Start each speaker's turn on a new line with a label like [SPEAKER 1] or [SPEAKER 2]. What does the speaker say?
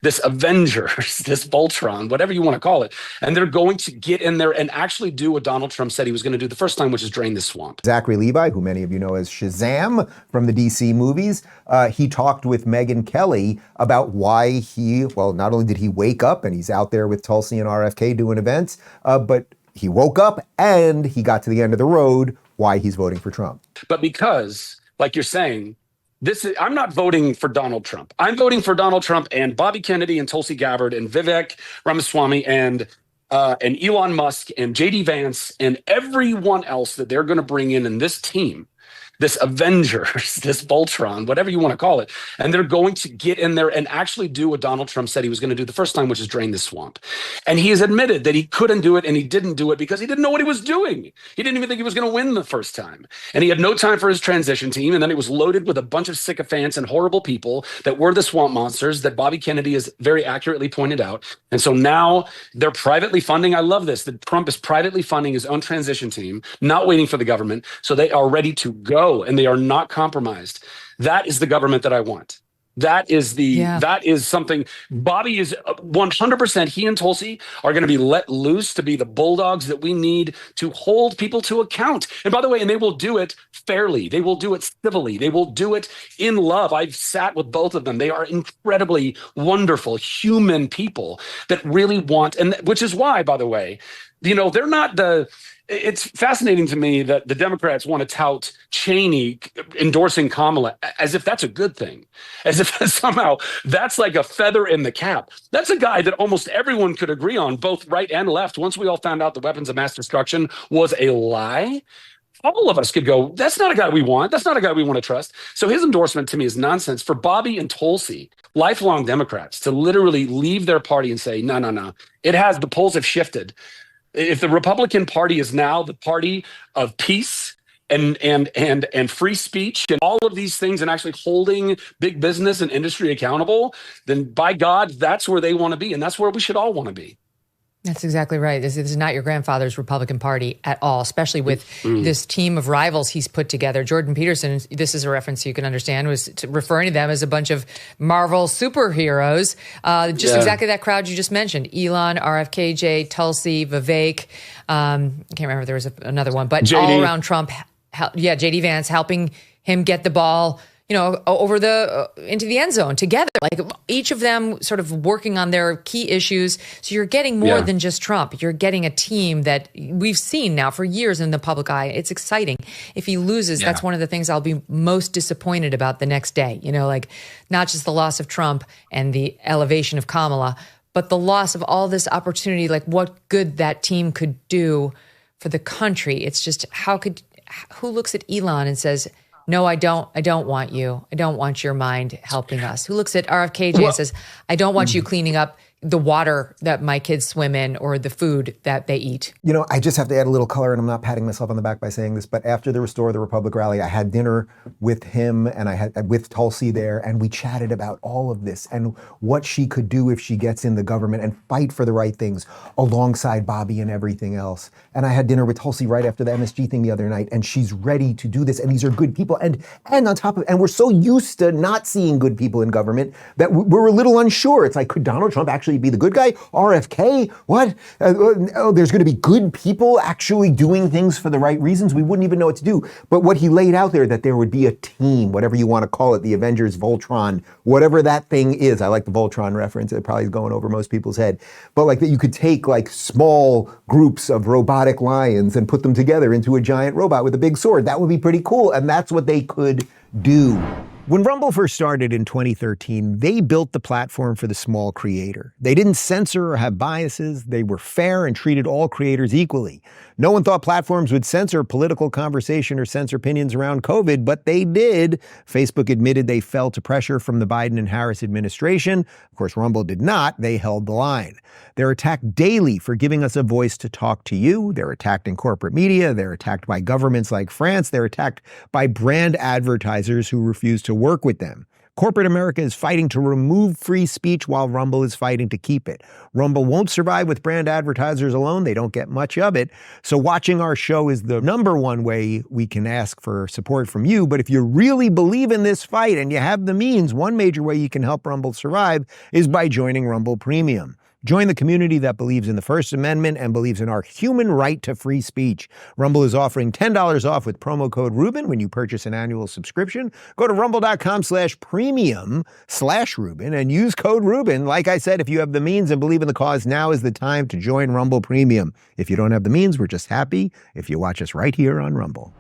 [SPEAKER 1] this Avengers, this Voltron, whatever you want to call it. And they're going to get in there and actually do what Donald Trump said he was going to do the first time, which is drain the swamp.
[SPEAKER 2] Zachary Levi, who many of you know as Shazam from the DC movies, he talked with Megyn Kelly about why not only did he wake up and he's out there with Tulsi and RFK doing events, but he woke up and he got to the end of the road why he's voting for Trump.
[SPEAKER 1] But because, like you're saying, I'm not voting for Donald Trump. I'm voting for Donald Trump and Bobby Kennedy and Tulsi Gabbard and Vivek Ramaswamy and Elon Musk and JD Vance and everyone else that they're going to bring in this team, this Avengers, this Voltron, whatever you want to call it. And they're going to get in there and actually do what Donald Trump said he was going to do the first time, which is drain the swamp. And he has admitted that he couldn't do it and he didn't do it because he didn't know what he was doing. He didn't even think he was going to win the first time. And he had no time for his transition team. And then it was loaded with a bunch of sycophants and horrible people that were the swamp monsters that Bobby Kennedy has very accurately pointed out. And so now they're privately funding. I love this, that Trump is privately funding his own transition team, not waiting for the government. So they are ready to go. And they are not compromised. That is the government that I want. That is something. Bobby is 100%. He and Tulsi are going to be let loose to be the bulldogs that we need to hold people to account. And by the way, and they will do it fairly. They will do it civilly. They will do it in love. I've sat with both of them. They are incredibly wonderful human people that really want, and which is why, by the way, they're not it's fascinating to me that the Democrats want to tout Cheney endorsing Kamala as if that's a good thing, as if somehow that's like a feather in the cap. That's a guy that almost everyone could agree on, both right and left. Once we all found out the weapons of mass destruction was a lie, all of us could go, that's not a guy we want. That's not a guy we want to trust. So his endorsement to me is nonsense. For Bobby and Tulsi, lifelong Democrats, to literally leave their party and say, no. The polls have shifted. If the Republican Party is now the party of peace and free speech and all of these things and actually holding big business and industry accountable, then by God, that's where they want to be. And that's where we should all want to be.
[SPEAKER 3] That's exactly right. This is not your grandfather's Republican Party at all, especially with this team of rivals he's put together. Jordan Peterson, this is a reference you can understand, was referring to them as a bunch of Marvel superheroes. Exactly that crowd you just mentioned. Elon, RFKJ, Tulsi, Vivek. I can't remember if there was another one, but JD. All around Trump. JD Vance helping him get the ball over into the end zone together, like each of them sort of working on their key issues. So you're getting more than just Trump. You're getting a team that we've seen now for years in the public eye. It's exciting. If he loses, that's one of the things I'll be most disappointed about the next day. Not just the loss of Trump and the elevation of Kamala, but the loss of all this opportunity, like what good that team could do for the country. It's just, who looks at Elon and says, no, I don't want you. I don't want your mind helping us. Who looks at RFKJ and says, I don't want you cleaning up the water that my kids swim in or the food that they eat?
[SPEAKER 2] I just have to add a little color, and I'm not patting myself on the back by saying this, but after the Restore the Republic rally, I had dinner with him and I had with Tulsi there, and we chatted about all of this and what she could do if she gets in the government and fight for the right things alongside Bobby and everything else. And I had dinner with Tulsi right after the MSG thing the other night, and she's ready to do this. And these are good people. And on top of it, and we're so used to not seeing good people in government that we're a little unsure. It's like, could Donald Trump actually be the good guy? RFK? What? There's going to be good people actually doing things for the right reasons? We wouldn't even know what to do. But what he laid out there, that there would be a team, whatever you want to call it, the Avengers, Voltron, whatever that thing is. I like the Voltron reference. It probably is going over most people's head. But like that you could take like small groups of robotic lions and put them together into a giant robot with a big sword. That would be pretty cool. And that's what they could do. When Rumble first started in 2013, they built the platform for the small creator. They didn't censor or have biases. They were fair and treated all creators equally. No one thought platforms would censor political conversation or censor opinions around COVID, but they did. Facebook admitted they fell to pressure from the Biden and Harris administration. Of course, Rumble did not. They held the line. They're attacked daily for giving us a voice to talk to you. They're attacked in corporate media. They're attacked by governments like France. They're attacked by brand advertisers who refuse to work with them. Corporate America is fighting to remove free speech while Rumble is fighting to keep it. Rumble won't survive with brand advertisers alone. They don't get much of it. So watching our show is the number one way we can ask for support from you. But if you really believe in this fight and you have the means, one major way you can help Rumble survive is by joining Rumble Premium. Join the community that believes in the First Amendment and believes in our human right to free speech. Rumble is offering $10 off with promo code Rubin when you purchase an annual subscription. Go to rumble.com/premium/Rubin and use code Rubin. Like I said, if you have the means and believe in the cause, now is the time to join Rumble Premium. If you don't have the means, we're just happy if you watch us right here on Rumble.